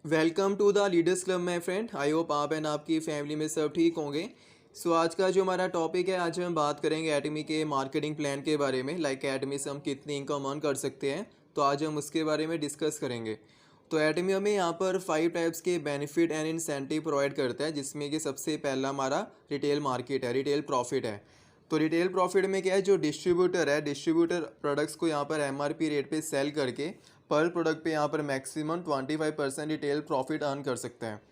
Welcome to the leaders club my friend. I hope आप and आपकी family में सब ठीक होंगे। आज का जो हमारा टॉपिक है, आज हम बात करेंगे एटमी के मार्केटिंग प्लान के बारे में। एटमी से हम कितनी इनकम अर्न कर सकते हैं, तो आज हम उसके बारे में डिस्कस करेंगे। तो एटमी हमें यहाँ पर 5 टाइप्स के बेनिफिट एंड इंसेंटिव प्रोवाइड करता है, जिसमें कि सबसे पहला हमारा रिटेल मार्केट है, रिटेल प्रॉफिट है। तो रिटेल प्रॉफिट में क्या है, जो डिस्ट्रीब्यूटर है, डिस्ट्रीब्यूटर प्रोडक्ट्स को यहाँ पर एमआरपी रेट पे सेल करके पर प्रोडक्ट पे यहाँ पर मैक्सिमम 25% रिटेल प्रॉफिट अर्न कर सकते हैं।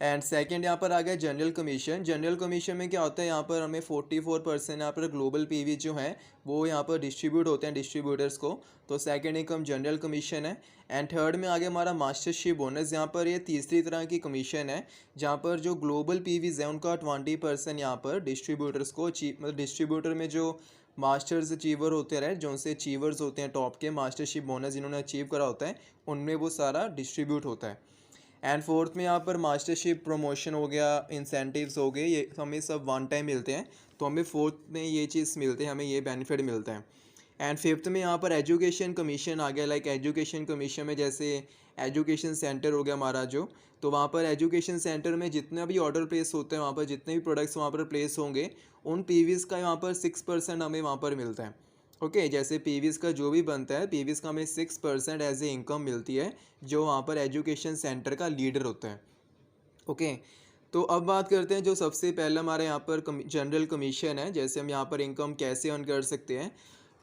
एंड सेकंड यहाँ पर आ गया जनरल कमीशन। जनरल कमीशन में क्या होता है, यहाँ पर हमें 44% यहाँ पर ग्लोबल पीवी जो है वो यहाँ पर डिस्ट्रीब्यूट होते हैं डिस्ट्रीब्यूटर्स को। तो सेकंड इनकम जनरल कमीशन है। एंड थर्ड में आ गया हमारा मास्टरशिप बोनस। यहाँ पर ये तीसरी तरह की कमीशन है, जहाँ पर जो ग्लोबल पीवीज है उनका 20% यहाँ पर डिस्ट्रीब्यूटर्स को मतलब डिस्ट्रीब्यूटर में जो मास्टर्स अचीवर होते रहे, जो उनसे अचीवर्स होते हैं टॉप के, मास्टरशिप बोनस जिन्होंने अचीव करा होता है, उनमें वो सारा डिस्ट्रीब्यूट होता है। एंड फोर्थ में यहाँ पर मास्टरशिप प्रमोशन हो गया, इंसेंटिव्स हो गए, ये हमें सब वन टाइम मिलते हैं। तो हमें फोर्थ में ये चीज़ मिलते हैं, हमें ये बेनिफिट मिलता है। एंड फिफ्थ में यहाँ पर एजुकेशन कमीशन आ गया। एजुकेशन कमीशन में जैसे एजुकेशन सेंटर हो गया हमारा जो, तो वहाँ पर एजुकेशन सेंटर में जितना भी ऑर्डर प्लेस होते हैं, वहाँ पर जितने भी प्रोडक्ट्स वहाँ पर प्लेस होंगे, उन पीवीज़ का यहाँ पर 6% हमें वहाँ पर मिलता है। ओके, जैसे पीवीज़ का जो भी बनता है, पीवीज़ का हमें 6% एज ए इनकम मिलती है, जो वहाँ पर एजुकेशन सेंटर का लीडर होता है। ओके, तो अब बात करते हैं जो सबसे पहला हमारे यहाँ पर जनरल कमीशन है, जैसे हम यहाँ पर इनकम कैसे अर्न कर सकते हैं।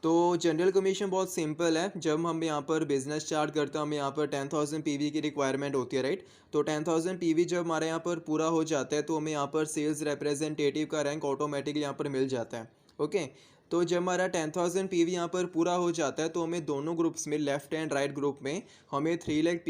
तो जनरल कमीशन बहुत सिंपल है। जब हम यहाँ पर बिजनेस स्टार्ट करते हैं, हमें यहाँ पर 10,000 पीवी की रिक्वायरमेंट होती है, राइट। तो 10,000 पीवी जब हमारे यहाँ पर पूरा हो जाता है, तो हमें यहाँ पर सेल्स रिप्रेजेंटेटिव का रैंक ऑटोमेटिकली यहाँ पर मिल जाता है। ओके, तो जब हमारा 10,000 पीवी यहाँ पर पूरा हो जाता है, तो हमें दोनों ग्रुप्स में, लेफ्ट एंड राइट ग्रुप में, हमें 3 लाख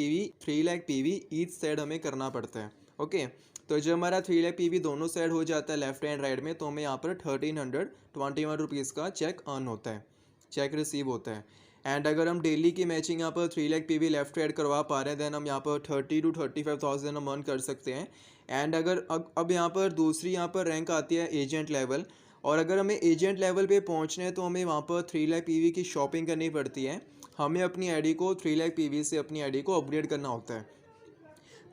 पीवी ईच साइड हमें करना पड़ता है। ओके, तो जब हमारा 3 लाख पीवी दोनों साइड हो जाता है लेफ्ट एंड राइट में, तो हमें यहाँ पर 1321 रुपीज़ का चेक अर्न होता है, चेक रिसीव होता है। एंड अगर हम डेली की मैचिंग यहाँ पर 3 लाख पीवी लेफ्ट राइट करवा पा रहे हैं, देन हम यहाँ पर 30 to 35,000 हम अर्न कर सकते हैं। एंड अगर अब यहाँ पर दूसरी यहाँ पर रैंक आती है एजेंट लेवल। और अगर हमें एजेंट लेवल पे पहुँचना है, तो हमें वहाँ पर 3 लाख पीवी की शॉपिंग करनी पड़ती है। हमें अपनी आईडी को 3 लाख पीवी से अपनी आईडी को अपग्रेड करना होता है।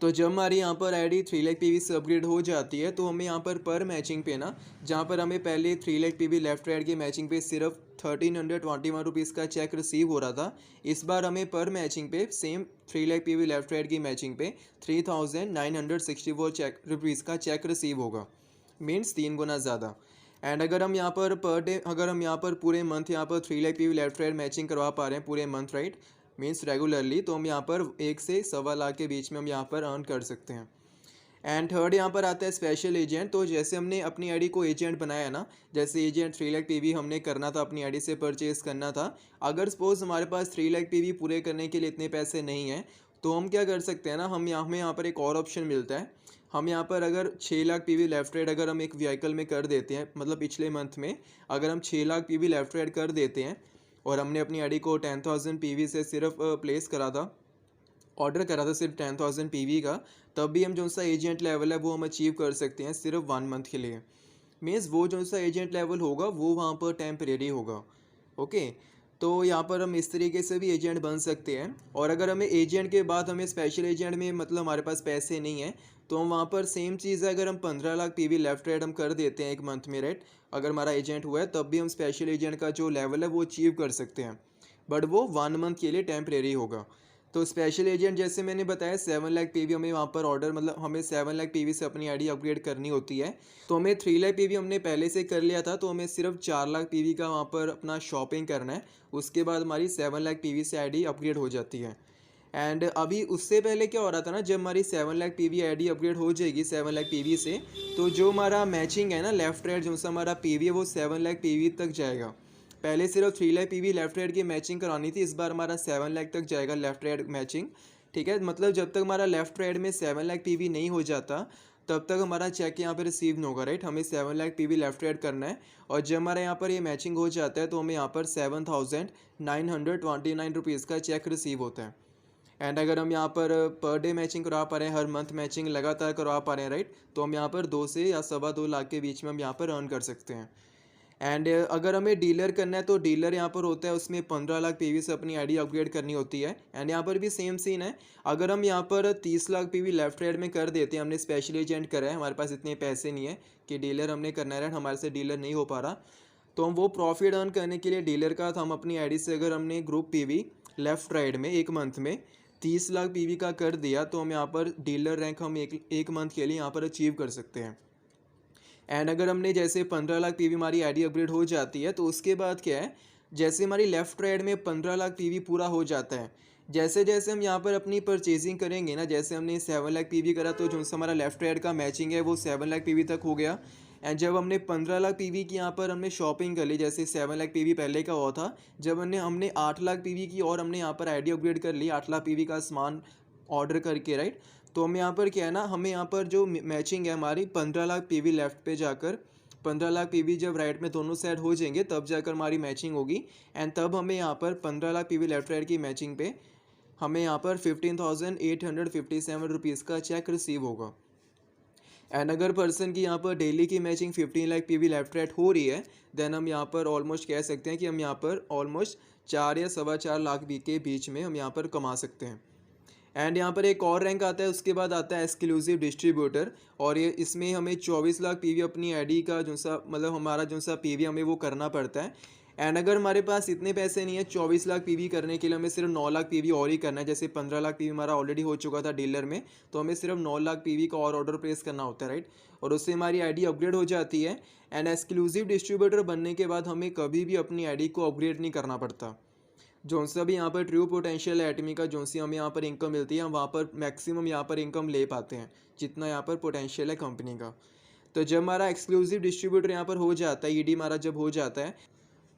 तो जब हमारी यहाँ पर आईडी 3 लाख पीवी से अपग्रेड हो जाती है, तो हमें यहाँ पर मैचिंग पे ना, जहाँ पर हमें पहले 3 लाख पीवी लेफ्ट राइट की मैचिंग पे सिर्फ 1321 रुपीज़ का चेक रिसीव हो रहा था, इस बार हमें पर मैचिंग पे same 3 lakh PV left right की मैचिंग पे 3,964 रुपीज़ का चेक रिसीव होगा, मीन्स 3 गुना ज़्यादा। एंड अगर हम यहाँ पर डे, अगर हम यहाँ पर पूरे मंथ यहाँ पर 3 lakh PV left right matching करवा पा रहे हैं पूरे मंथ, राइट, मीन्स रेगुलरली, तो हम यहाँ पर 1 से 1.25 लाख के बीच में हम यहाँ पर अर्न कर सकते हैं। एंड थर्ड यहाँ पर आता है स्पेशल एजेंट। तो जैसे हमने अपनी आईडी को एजेंट बनाया ना, जैसे एजेंट 3 लाख पीवी हमने करना था, अपनी आईडी से परचेज करना था। अगर सपोज हमारे पास 3 लाख पीवी पूरे करने के लिए इतने पैसे नहीं हैं, तो हम क्या कर सकते हैं ना, हमें यहाँ पर एक और ऑप्शन मिलता है। हम यहाँ पर अगर 6 लाख पीवी लेफ्ट राइट अगर हम एक व्हीकल में कर देते हैं, मतलब पिछले मंथ में अगर हम 6 लाख पीवी लेफ्ट राइट कर देते हैं, और हमने अपनी आईडी को 10,000 पीवी से सिर्फ प्लेस करा था, ऑर्डर करा था सिर्फ 10,000 पीवी का, तब भी हम जो सा एजेंट लेवल है वो हम अचीव कर सकते हैं सिर्फ 1 मंथ के लिए। मीन्स वो जो सा एजेंट लेवल होगा वो वहाँ पर टेम्परेरी होगा। ओके, तो यहाँ पर हम इस तरीके से भी एजेंट बन सकते हैं। और अगर हमें एजेंट के बाद हमें स्पेशल एजेंट में, मतलब हमारे पास पैसे नहीं हैं, तो हम वहाँ पर सेम चीज़ है, अगर हम 15 लाख पीवी लेफ्ट राइट हम कर देते हैं एक मंथ में, राइट, अगर हमारा एजेंट हुआ है, तब भी हम स्पेशल एजेंट का जो लेवल है वो अचीव कर सकते हैं, बट वो 1 मंथ के लिए टेम्परेरी होगा। तो स्पेशल एजेंट जैसे मैंने बताया 7 लाख पीवी हमें वहाँ पर ऑर्डर, मतलब हमें 7 लाख पीवी से अपनी आईडी अपग्रेड करनी होती है। तो हमें 3 लाख पीवी हमने पहले से कर लिया था, तो हमें सिर्फ 4 लाख पीवी का वहाँ पर अपना शॉपिंग करना है। उसके बाद हमारी 7 लाख पीवी से आईडी अपग्रेड हो जाती है। एंड अभी उससे पहले क्या हो रहा था ना, जब हमारी 7 लाख पीवी आईडी अपग्रेड हो जाएगी 7 लाख पीवी से, तो जो हमारा मैचिंग है ना लेफ्ट राइट, जो सा हमारा पीवी है वो 7 लाख पीवी तक जाएगा। पहले सिर्फ 3 लाख पीवी लेफ्ट राइट की मैचिंग करानी थी, इस बार हमारा 7 लाख तक जाएगा लेफ्ट राइट मैचिंग। ठीक है, मतलब जब तक हमारा लेफ्ट राइट में 7 लाख पीवी नहीं हो जाता, तब तक हमारा चेक यहाँ पे रिसीव नहीं होगा, राइट। हमें 7 लाख पीवी लेफ्ट राइट करना है, और जब हमारे यहाँ पर ये मैचिंग हो जाता है, तो हमें यहाँ पर 7,929 रुपीज़ का चेक रिसीव होता है। एंड अगर हम यहाँ पर डे मैचिंग करवा पा रहे हैं, हर मंथ मैचिंग लगातार करवा पा रहे हैं, राइट, तो हम यहाँ पर 2 से या 2.25 लाख के बीच में हम यहाँ पर अर्न कर सकते हैं। एंड अगर हमें डीलर करना है तो डीलर यहाँ पर होता है, उसमें 15 लाख पीवी से अपनी आईडी अपग्रेड करनी होती है। एंड यहाँ पर भी सेम सीन है, अगर हम यहाँ पर 30 लाख पीवी लेफ्ट राइट में कर देते हैं, हमने स्पेशल एजेंट करा है, हमारे पास इतने पैसे नहीं है कि डीलर हमने करना है, हमारे से डीलर नहीं हो पा रहा, तो हम वो प्रॉफिट अर्न करने के लिए डीलर का हम अपनी आईडी से अगर हमने ग्रुप पीवी लेफ्ट राइट में एक मंथ में 30 लाख पीवी का कर दिया, तो हम यहाँ पर डीलर रैंक हम एक मंथ के लिए यहाँ पर अचीव कर सकते हैं। एंड अगर हमने जैसे 15 लाख पीवी हमारी आईडी अपग्रेड हो जाती है, तो उसके बाद क्या है, जैसे हमारी लेफ्ट राइट में 15 लाख पीवी पूरा हो जाता है, जैसे जैसे हम यहाँ पर अपनी परचेजिंग करेंगे ना, जैसे हमने 7 लाख पीवी करा तो जो सा हमारा लेफ्ट राइट का मैचिंग है वो 7 लाख पीवी तक हो गया। एंड जब हमने 15 लाख पीवी की यहाँ पर हमने शॉपिंग कर ली, जैसे 7 लाख पीवी पहले का हुआ था, जब हमने 8 लाख पीवी की और हमने यहाँ पर आईडी अपग्रेड कर ली 8 लाख पीवी का सामान ऑर्डर करके, राइट। तो हम यहाँ पर क्या है ना, हमें यहाँ पर जो मैचिंग है हमारी 15 लाख पीवी लेफ्ट पे जाकर 15 लाख पीवी जब राइट में दोनों साइड हो जाएंगे तब जाकर हमारी मैचिंग होगी। एंड तब हमें यहाँ पर 15 लाख पीवी लेफ्ट राइट की मैचिंग पे हमें यहाँ पर 15,857 रुपीज़ का चेक रिसीव होगा। एंड अगर पर्सन की यहाँ पर डेली की matching 15 lakh PV left right हो रही है, देन हम यहाँ पर ऑलमोस्ट कह सकते हैं कि हम यहाँ पर ऑलमोस्ट 4 या 4.25 लाख के बीच में हम यहाँ पर कमा सकते हैं। एंड यहाँ पर एक और रैंक आता है, उसके बाद आता है एक्सक्लूसिव डिस्ट्रीब्यूटर, और ये इसमें हमें 24 लाख पीवी अपनी आईडी का जो सा मतलब हमारा जो सा पीवी हमें वो करना पड़ता है। एंड अगर हमारे पास इतने पैसे नहीं है 24 लाख पीवी करने के लिए, हमें सिर्फ 9 लाख पीवी और ही करना है, जैसे 15 लाख पीवी हमारा ऑलरेडी हो चुका था डीलर में, तो हमें सिर्फ 9 लाख पीवी का और ऑर्डर प्लेस करना होता है, राइट। और उससे हमारी आईडी अपग्रेड हो जाती है। एंड एक्सक्लूसिव डिस्ट्रीब्यूटर बनने के बाद हमें कभी भी अपनी आईडी को अपग्रेड नहीं करना पड़ता। जो सा भी यहाँ पर ट्रू पोटेंशियल है एटमी का, जो सी हमें यहाँ पर इनकम मिलती है, हम वहाँ पर मैक्सिमम यहाँ पर इनकम ले पाते हैं जितना यहाँ पर पोटेंशियल है कंपनी का। तो जब हमारा एक्सक्लूसिव डिस्ट्रीब्यूटर यहाँ पर हो जाता है, ईडी हमारा जब हो जाता है,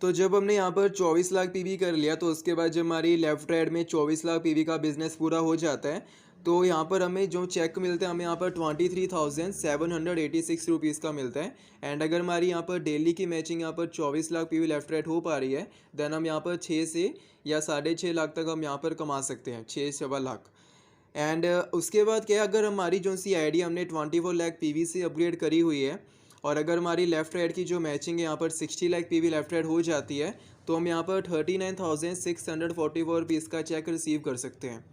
तो जब हमने यहाँ पर 24 लाख पीवी कर लिया, तो उसके बाद जब हमारी लेफ्ट राइट में 24 लाख पीवी का बिजनेस पूरा हो जाता है, तो यहाँ पर हमें जो चेक मिलता है, हमें यहाँ पर 23,786 रुपीज़ का मिलता है। एंड अगर हमारी यहाँ पर डेली की मैचिंग यहाँ पर 24 लाख पीवी लेफ्ट राइट हो पा रही है, देन हम यहाँ पर 6 से या 6.5 लाख तक हम यहाँ पर कमा सकते हैं, 6-6 लाख। एंड उसके बाद क्या है, अगर हमारी जो सी आईडी हमने 24 लाख पीवी से अपग्रेड करी हुई है, और अगर हमारी लेफ्ट राइट की जो मैचिंग है यहाँ पर 60 लाख पीवी लेफ्ट राइट हो जाती है, तो हम यहाँ पर 39,644 रुपीज़ का चेक रिसीव कर सकते हैं।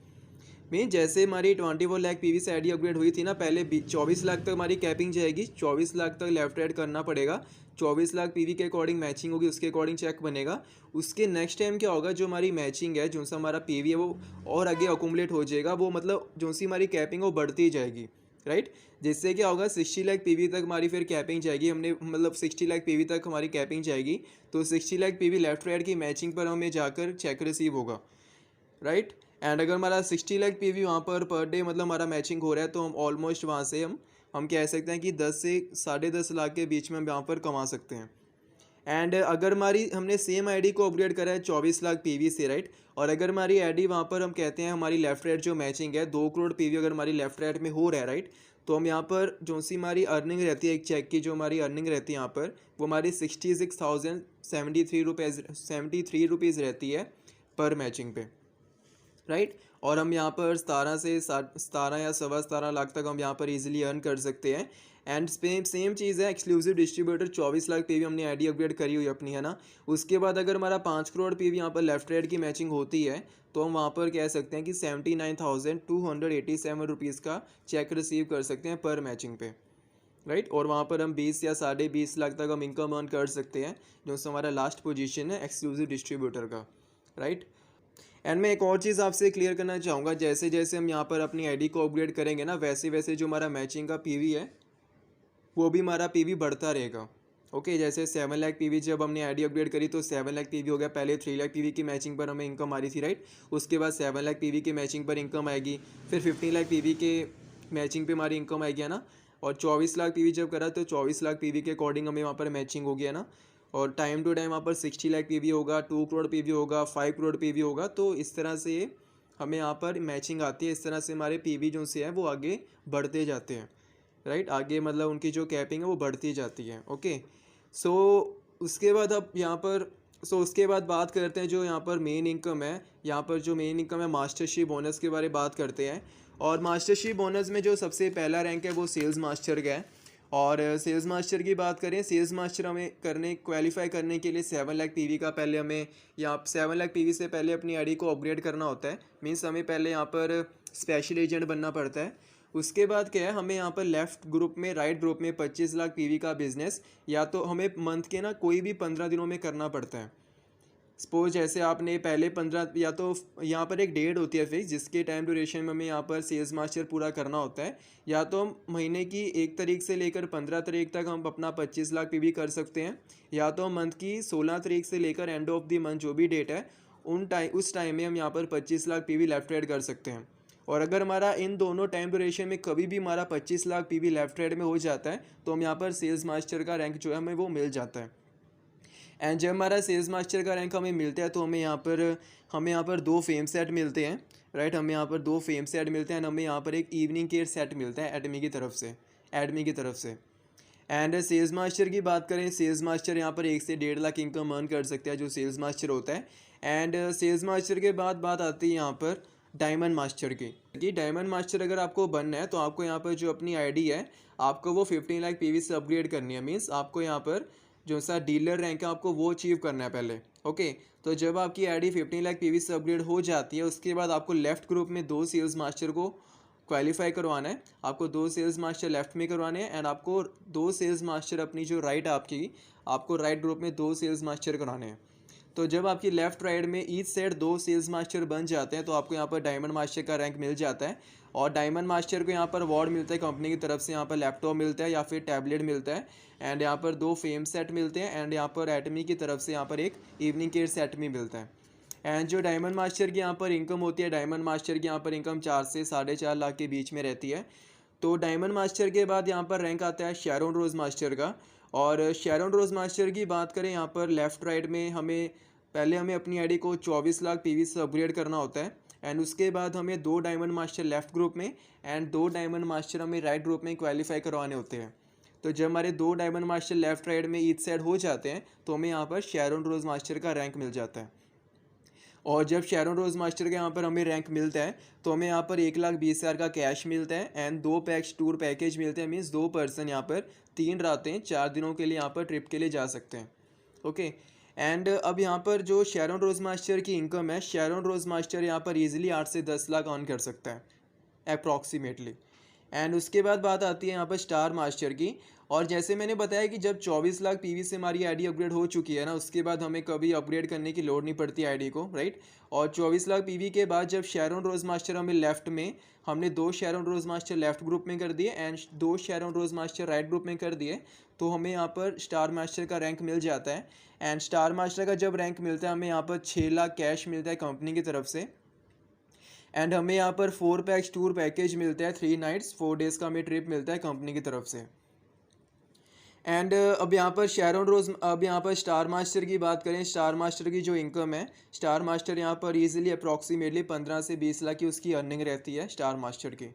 मीन जैसे हमारी 24 लाख पीवी से आईडी अपग्रेड हुई थी ना, पहले 24 लाख तक हमारी कैपिंग जाएगी, 24 लाख तक लेफ्ट राइट करना पड़ेगा, 24 लाख पीवी के अकॉर्डिंग मैचिंग होगी, उसके अकॉर्डिंग चेक बनेगा। उसके नेक्स्ट टाइम क्या होगा, जो हमारी मैचिंग है, जो सा हमारा पीवी है वो और आगे अकोमुलेट हो जाएगा, वो मतलब जो सी हमारी कैपिंग वो बढ़ती जाएगी, राइट। जिससे क्या होगा, 60 लाख पीवी तक हमारी फिर कैपिंग जाएगी, हमने मतलब 60 लाख पीवी तक हमारी कैपिंग जाएगी, तो 60 लाख पीवी लेफ्ट राइट की मैचिंग पर हमें जाकर चेक रिसीव होगा, राइट। एंड अगर हमारा 60 लाख पीवी वहाँ पर डे मतलब हमारा मैचिंग हो रहा है, तो हम ऑलमोस्ट वहाँ से हम कह सकते हैं कि 10 से 10.5 लाख के बीच में हम यहाँ पर कमा सकते हैं। एंड अगर हमारी हमने सेम आईडी को अपग्रेड करा है 24 लाख पीवी से, राइट, और अगर हमारी आईडी वहाँ पर हम कहते हैं हमारी लेफ्ट राइट जो मैचिंग है 2 करोड़ पीवी अगर हमारी लेफ्ट राइट में हो रहा है, राइट, तो हम यहाँ पर जो सी हमारी अर्निंग रहती है, एक चेक की जो हमारी अर्निंग रहती है यहाँ पर, वो हमारी 66,073 रुपीज़ रहती है पर मैचिंग पे, राइट। और हम यहाँ पर 17 या 17.25 लाख तक हम यहाँ पर इजीली अर्न कर सकते हैं। एंड सेम चीज़ है, एक्सक्लूसिव डिस्ट्रीब्यूटर 24 लाख पीवी हमने आईडी अपग्रेड करी हुई अपनी, है ना। उसके बाद अगर हमारा 5 करोड़ पीवी यहाँ पर लेफ्ट राइट की मैचिंग होती है, तो हम वहाँ पर कह सकते हैं कि 79,287 रुपीज़ का चेक रिसीव कर सकते हैं पर मैचिंग पे, राइट। और वहाँ पर हम 20 या 20.5 लाख तक हम इनकम अर्न कर सकते हैं, जो हमारा लास्ट पोजीशन है एक्सक्लूसिव डिस्ट्रीब्यूटर का, राइट। एंड मैं एक और चीज़ आपसे क्लियर करना चाहूँगा, जैसे जैसे हम यहाँ पर अपनी आईडी को अपग्रेड करेंगे ना, वैसे वैसे जो हमारा मैचिंग का पीवी है वो भी हमारा पीवी बढ़ता रहेगा। ओके, जैसे 7 लाख पीवी जब हमने आईडी अपग्रेड करी तो 7 लाख पीवी हो गया, पहले 3 लाख पीवी की मैचिंग पर हमें इनकम आ रही थी, राइट। उसके बाद 7 लाख पीवी की मैचिंग पर इनकम आएगी, फिर 15 लाख पीवी के मैचिंग पे हमारी इनकम आएगी, है ना। और 24 लाख पीवी जब करा तो 24 लाख पीवी के अकॉर्डिंग हमें वहाँ पर मैचिंग हो गया ना। और टाइम टू टाइम वहाँ पर 60 लाख पीवी होगा, 2 करोड़ पीवी होगा, 5 करोड़ पीवी होगा, तो इस तरह से हमें यहाँ पर मैचिंग आती है। इस तरह से हमारे पीवी जो से है वो आगे बढ़ते जाते हैं, राइट। आगे मतलब उनकी जो कैपिंग है वो बढ़ती जाती है। ओके, सो उसके बाद अब यहाँ पर उसके बाद बात करते हैं जो यहाँ पर मेन इनकम है। यहाँ पर जो मेन इनकम है मास्टरशिप बोनस के बारे में बात करते हैं। और मास्टरशिप बोनस में जो सबसे पहला रैंक है वो सेल्स मास्टर का है। और सेल्स मास्टर की बात करें, सेल्स मास्टर हमें क्वालिफाई करने के लिए 7 लाख पीवी का पहले हमें यहाँ 7 लाख पीवी से पहले अपनी आईडी को अपग्रेड करना होता है। मीन्स हमें पहले यहाँ पर स्पेशल एजेंट बनना पड़ता है। उसके बाद क्या है, हमें यहाँ पर लेफ़्ट ग्रुप में, राइट ग्रुप में 25 लाख पीवी का बिजनेस या तो हमें मंथ के ना कोई भी 15 दिनों में करना पड़ता है। सपोज जैसे आपने पहले 15, या तो यहाँ पर एक डेट होती है फिक्स जिसके टाइम ड्यूरेशन में हमें यहाँ पर सेल्स मास्टर पूरा करना होता है। या तो हम महीने की 1 तारीख से लेकर 15 तारीख तक हम अपना 25 लाख पीवी कर सकते हैं, या तो मंथ की 16 तारीख से लेकर एंड ऑफ द मंथ जो भी डेट है उस टाइम में हम यहाँ पर 25 लाख पीवी लेफ्ट राइट कर सकते हैं। और अगर हमारा इन दोनों टाइम ड्यूरेशन में कभी भी हमारा 25 लाख पीवी लेफ्ट राइट में हो जाता है तो हम यहाँ पर सेल्स मास्टर का रैंक जो है हमें वो मिल जाता है। एंड जब हमारा सेल्स मास्टर का रैंक हमें मिलता है तो हमें यहाँ पर 2 फेम सेट मिलते हैं, राइट। हमें यहाँ पर 2 फेम सेट मिलते हैं एंड हमें यहाँ पर एक इवनिंग केयर सेट मिलता है एडमी की तरफ से। एंड सेल्स मास्टर की बात करें, सेल्स मास्टर यहाँ पर 1 से 1.5 लाख इनकम अर्न कर सकता है जो सेल्स मास्टर होता है। एंड सेल्स मास्टर के बाद बात आती है यहाँ पर डायमंड मास्टर की। कि डायमंड मास्टर अगर आपको बनना है तो आपको यहाँ पर जो अपनी आईडी है आपको वो 15 लाख पीवी से अपग्रेड करनी है। मीन्स आपको यहाँ पर जो सा डीलर रैंक है आपको वो अचीव करना है पहले। ओके, तो जब आपकी आईडी 15 लाख पीवी से अपग्रेड हो जाती है उसके बाद आपको लेफ्ट ग्रुप में 2 सेल्स मास्टर को क्वालिफाई करवाना है। आपको 2 सेल्स मास्टर लेफ्ट में करवाने हैं एंड आपको 2 सेल्स मास्टर अपनी जो राइट आपको राइट ग्रुप में 2 सेल्स मास्टर कराने हैं। तो जब आपकी लेफ्ट राइट में ईच साइड 2 सेल्स मास्टर बन जाते हैं तो आपको यहाँ पर डायमंड मास्टर का रैंक मिल जाता है। और डायमंड मास्टर को यहाँ पर अवार्ड मिलता है कंपनी की तरफ से, यहाँ पर लैपटॉप मिलता है या फिर टैबलेट मिलता है एंड यहाँ पर 2 फेम सेट मिलते हैं एंड यहाँ पर एटमी की तरफ से यहाँ पर एक इवनिंग केयर सेट भी मिलता है। एंड जो डायमंड मास्टर की यहाँ पर इनकम होती है, डायमंड मास्टर की यहाँ पर इनकम 4 से 4.5 लाख के बीच में रहती है। तो डायमंड मास्टर के बाद यहाँ पर रैंक आता है शैरोन रोज मास्टर का। और शैरोन रोज मास्टर की बात करें, यहाँ पर लेफ्ट राइट में हमें अपनी आईडी को 24 लाख पीवी से अपग्रेड करना होता है एंड उसके बाद हमें 2 डायमंड मास्टर लेफ्ट ग्रुप में एंड 2 डायमंड मास्टर हमें राइट ग्रुप में क्वालिफाई करवाने होते हैं। तो जब हमारे 2 डायमंड मास्टर लेफ्ट राइट में ईच साइड हो जाते हैं तो हमें यहाँ पर शैरोन रोज मास्टर का रैंक मिल जाता है। और जब शैरोन रोज मास्टर के यहाँ पर हमें रैंक मिलता है तो हमें यहाँ पर 1,20,000 का कैश मिलता है एंड 2 पैक्स टूर पैकेज मिलते हैं। मीन्स 2 पर्सन यहाँ पर 3 रातें 4 दिनों के लिए यहाँ पर ट्रिप के लिए जा सकते हैं। ओके, एंड अब यहाँ पर जो शैरोन रोज मास्टर की इनकम है, शैरोन रोज मास्टर यहाँ पर इजीली 8 से 10 लाख अर्न कर सकता है अप्रॉक्सीमेटली। एंड उसके बाद बात आती है यहाँ पर स्टार मास्टर की। और जैसे मैंने बताया कि जब 24 लाख पीवी से हमारी आईडी अपग्रेड हो चुकी है ना, उसके बाद हमें कभी अपग्रेड करने की लोड नहीं पड़ती आईडी को, राइट। और 24 लाख पीवी के बाद जब शैरोन रोज मास्टर हमने 2 Sharon rose master left group में कर दिए and 2 Sharon rose master right group में कर दिए तो हमें यहाँ पर स्टार मास्टर का रैंक मिल जाता है। एंड स्टार मास्टर का जब रैंक मिलता है हमें यहाँ पर 6 लाख कैश मिलता है कंपनी की तरफ से एंड हमें यहाँ पर 4 पैक्स टूर पैकेज मिलता है, 3 नाइट्स 4 डेज़ का हमें ट्रिप मिलता है कंपनी की तरफ से। एंड अब यहाँ पर स्टार मास्टर की बात करें, स्टार मास्टर की जो इनकम है, स्टार मास्टर यहाँ पर इजीली अप्रॉक्सीमेटली 15 से 20 लाख की उसकी अर्निंग रहती है स्टार मास्टर की।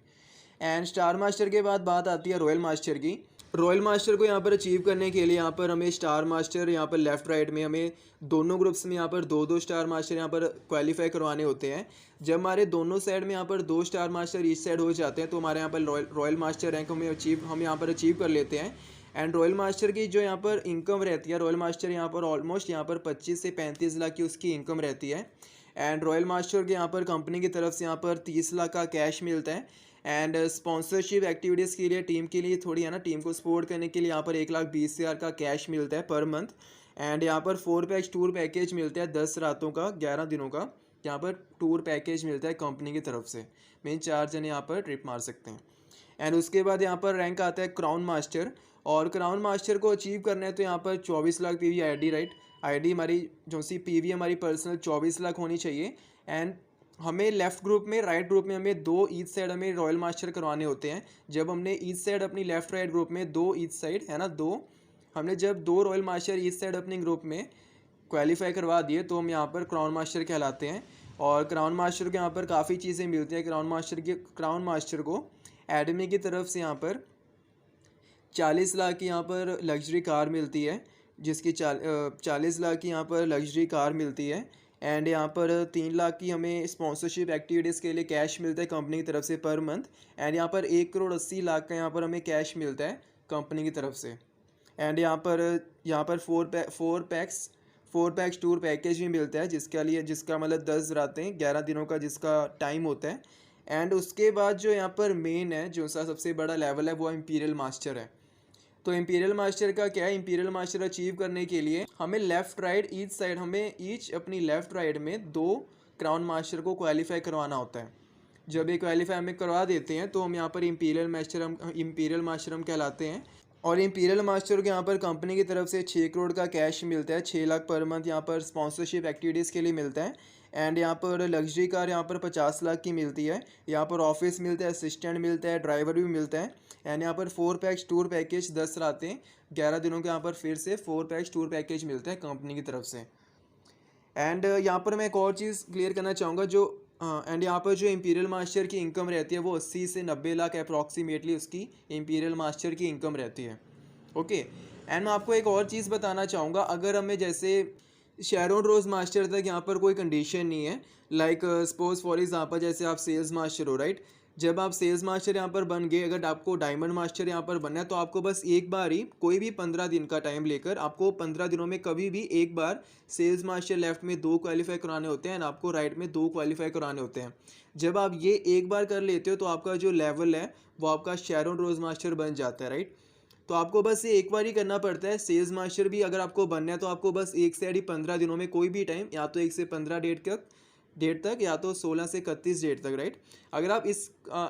एंड स्टार मास्टर के बाद बात आती है रॉयल मास्टर की। रॉयल मास्टर को यहाँ पर अचीव करने के लिए यहाँ पर हमें स्टार मास्टर यहाँ पर लेफ्ट राइट में हमें दोनों ग्रुप्स में यहाँ पर 2-2 स्टार मास्टर यहाँ पर क्वालिफाई करवाने होते हैं। जब हमारे दोनों साइड में यहाँ पर 2 स्टार मास्टर ईच साइड हो जाते हैं तो हमारे यहाँ पर रॉयल मास्टर रैंक हम यहाँ पर अचीव कर लेते हैं। एंड रॉयल मास्टर की जो यहाँ पर इनकम रहती है, रॉयल मास्टर यहाँ पर ऑलमोस्ट यहाँ पर 25 से 35 लाख की उसकी इनकम रहती है। एंड रॉयल मास्टर के यहाँ पर कंपनी की तरफ से यहाँ पर 30 लाख का कैश मिलता है। एंड स्पॉन्सरशिप एक्टिविटीज़ के लिए टीम के लिए थोड़ी है ना, टीम को सपोर्ट करने के लिए यहाँ पर 1,20,000 का कैश मिलता है पर मंथ। एंड यहाँ पर 4 पैक्स टूर पैकेज मिलता है 10 रातों का 11 दिनों का यहाँ पर टूर पैकेज मिलता है कंपनी की तरफ से। मेन 4 जने यहाँ पर ट्रिप मार सकते हैं। एंड उसके बाद यहाँ पर रैंक आता है क्राउन मास्टर। और क्राउन मास्टर को अचीव करना है तो यहाँ पर 24 lakh PV ID, right. ID हमारी जो सी पीवी हमारी पर्सनल 24 लाख होनी चाहिए। एंड हमें लेफ्ट ग्रुप में राइट ग्रुप में हमें 2 ईच साइड हमें रॉयल मास्टर करवाने होते हैं। जब हमने ईच साइड अपनी लेफ्ट राइट ग्रुप में 2 ईच साइड है ना, 2 हमने जब 2 रॉयल मास्टर ईच साइड अपने ग्रुप में क्वालिफाई करवा दिए तो हम यहाँ पर क्राउन मास्टर कहलाते हैं। और क्राउन मास्टर के यहाँ पर काफ़ी चीज़ें मिलती हैं। क्राउन मास्टर को एडमी की तरफ से यहाँ पर 40 लाख की यहाँ पर लग्जरी कार मिलती है, जिसकी 40 लाख की यहाँ पर लग्जरी कार मिलती है। एंड यहाँ पर 3 लाख की हमें स्पॉन्सरशिप एक्टिविटीज़ के लिए कैश मिलता है कंपनी की तरफ से पर मंथ। एंड यहाँ पर 1,80,00,000 का यहाँ पर हमें कैश मिलता है कंपनी की तरफ से। एंड यहाँ पर 4 पैक्स टूर पैकेज भी मिलता है, जिसका मतलब 10 रातें 11 दिनों का जिसका टाइम होता है। एंड उसके बाद जो यहाँ पर मेन है, जो सा सबसे बड़ा लेवल है, वो इम्पीरियल मास्टर है। तो इम्पीरियल मास्टर का क्या है, इम्पीरियल मास्टर अचीव करने के लिए हमें लेफ़्ट राइट ईच साइड, हमें ईच अपनी लेफ़्ट राइट में 2 क्राउन मास्टर को क्वालिफाई करवाना होता है। जब ये क्वालिफाई हमें करवा देते हैं तो हम यहाँ पर इम्पीरियल मास्टर हम कहलाते हैं। और इम्पीरियल मास्टर को यहाँ पर कंपनी की तरफ से 6 करोड़ का कैश मिलता है, 6 लाख पर मंथ यहाँ पर स्पॉन्सरशिप एक्टिविटीज़ के लिए मिलता है। एंड यहाँ पर लग्जरी कार यहाँ पर 50 लाख की मिलती है। यहाँ पर ऑफिस मिलता है, असिस्टेंट मिलता है, ड्राइवर भी मिलता है। एंड यहाँ पर 4 पैक्स टूर पैकेज 10 रातें 11 दिनों के यहाँ पर फिर से 4 पैक्स टूर पैकेज मिलता है कंपनी की तरफ से। एंड यहाँ पर मैं एक और चीज़ क्लियर करना चाहूँगा, एंड यहाँ पर जो इम्पीरियल मास्टर की इनकम रहती है वो 80 से 90 लाख अप्रॉक्सीमेटली उसकी इम्पीरियल मास्टर की इनकम रहती है। ओके। एंड मैं आपको एक और चीज़ बताना चाहूँगा, अगर हमें जैसे शेरोन रोज मास्टर तक यहाँ पर कोई कंडीशन नहीं है, लाइक सपोज फॉर एग्जांपल जैसे आप सेल्स मास्टर हो, राइट। जब आप सेल्स मास्टर यहाँ पर बन गए, अगर आपको डायमंड मास्टर यहाँ पर बनना है तो आपको बस एक बार ही, कोई भी 15 दिन का टाइम लेकर, आपको 15 दिनों में कभी भी एक बार सेल्स मास्टर लेफ्ट में 2 क्वालिफाई कराने होते हैं एंड आपको राइट में 2 क्वालिफाई कराने होते हैं। जब आप ये एक बार कर लेते हो तो आपका जो लेवल है वो आपका शेरोन रोज मास्टर बन जाता है, राइट। तो आपको बस ये एक बार ही करना पड़ता है। सेल्स मास्टर भी अगर आपको बनना है तो आपको बस 1 से 15 दिनों में कोई भी टाइम, या तो 1 से 15 डेट तक या तो 16 से 31 डेट तक, राइट। अगर आप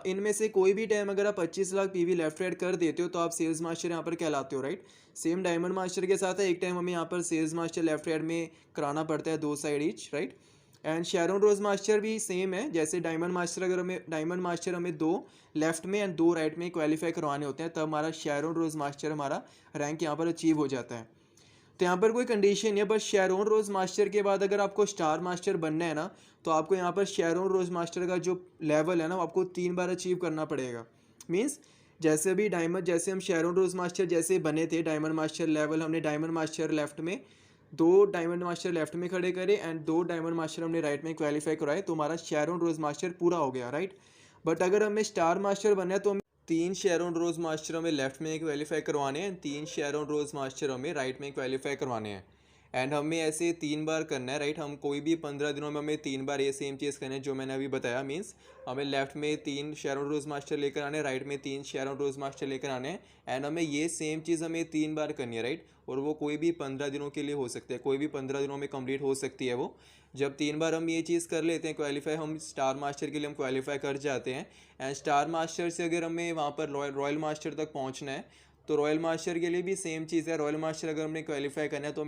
इनमें से कोई भी टाइम अगर आप 25 लाख पीवी लेफ्ट राइट कर देते हो तो आप सेल्स मास्टर यहाँ पर कहलाते हो, राइट। सेम डायमंड मास्टर के साथ है, एक टाइम हमें यहाँ पर सेल्स मास्टर लेफ्ट राइट में कराना पड़ता है 2 side each, right. And Sharon rose master भी सेम है जैसे डायमंड मास्टर। अगर डायमंड मास्टर हमें 2 लेफ्ट में एंड 2 राइट में क्वालिफाई करवाने होते हैं, तब हमारा शेरोन रोज मास्टर हमारा रैंक यहाँ पर अचीव हो जाता है। तो यहाँ पर कोई कंडीशन नहीं है, बस शेरोन रोज मास्टर के बाद अगर आपको स्टार मास्टर बनना है ना, तो आपको यहाँ पर शेरोन रोज मास्टर का जो लेवल है ना वो आपको 3 बार अचीव करना पड़ेगा। मीन्स जैसे हम शेरोन रोज मास्टर जैसे बने थे, डायमंड मास्टर लेवल, हमने डायमंड मास्टर लेफ्ट में 2 डायमंड मास्टर लेफ्ट में खड़े करे एंड 2 डायमंड मास्टर हमने राइट में क्वालिफाई कराए, तो हमारा शेरोन रोज मास्टर पूरा हो गया, राइट। बट अगर हमें स्टार मास्टर बनना है तो 3 शेरोन रोज मास्टर हमें लेफ्ट में क्वालिफाई करवाने हैं, 3 शेरोन रोज मास्टर हमें राइट में क्वालिफाई करवाने हैं। एंड हमें ऐसे 3 बार करना है, राइट। हम कोई भी 15 दिनों में हमें 3 बार ये सेम चीज़ करना है जो मैंने अभी बताया। मीन्स हमें लेफ्ट में 3 शेरोन रोज मास्टर लेकर आने, राइट में 3 शेरोन रोज मास्टर लेकर आने हैं। एंड हमें ये सेम चीज़ हमें 3 बार करनी है, राइट। और वो कोई भी 15 दिनों के लिए हो सकता है, कोई भी 15 दिनों में कंप्लीट हो सकती है वो। जब 3 बार हम ये चीज़ कर लेते हैं क्वालिफाई, हम स्टार मास्टर के लिए हम क्वालिफाई कर जाते हैं। एंड स्टार मास्टर से अगर हमें वहाँ पर रॉयल मास्टर तक पहुँचना है तो रॉयल मास्टर के लिए भी सेम चीज़ है। रॉयल मास्टर अगर हमने क्वालिफाई करना है तो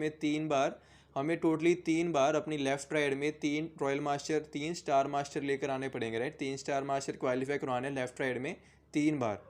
हमें टोटली 3 बार अपनी लेफ्ट राइट में 3 रॉयल मास्टर 3 स्टार मास्टर लेकर आने पड़ेंगे, राइट। 3 स्टार मास्टर क्वालिफाई करवाने लेफ्ट राइट में 3 बार,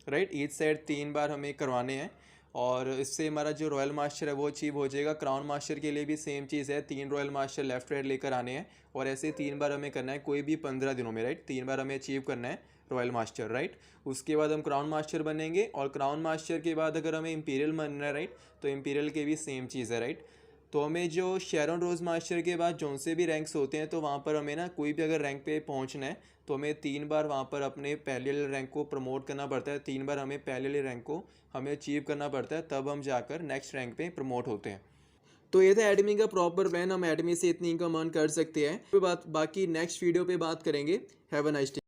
राइट। ईच साइड 3 बार हमें करवाने हैं और इससे हमारा जो रॉयल मास्टर है वो अचीव हो जाएगा। क्राउन मास्टर के लिए भी सेम चीज़ है, 3 रॉयल मास्टर लेफ्ट राइट लेकर आने हैं और ऐसे 3 बार हमें करना है कोई भी 15 दिनों में, राइट। 3 बार हमें अचीव करना है रॉयल मास्टर, राइट। उसके बाद हम क्राउन मास्टर बनेंगे और क्राउन मास्टर के बाद अगर हमें इम्पीरियल बनना है, राइट, तो इम्पीरियल के भी सेम चीज़ है, राइट। तो हमें जो शेरोन रोज मास्टर के बाद जो से भी रैंक्स होते हैं तो वहाँ पर हमें ना कोई भी अगर रैंक पे पहुँचना है तो हमें 3 बार वहाँ पर अपने पहले वाले रैंक को प्रमोट करना पड़ता है। 3 बार हमें पहले वाले रैंक को हमें अचीव करना पड़ता है, तब हम जाकर नेक्स्ट रैंक पे प्रमोट होते हैं। तो ये था एडमी का प्रॉपर प्लान, हम एडमी से इतनी इनकम अर्न कर सकते हैं। बाकी नेक्स्ट वीडियो पे बात करेंगे। Have a nice day.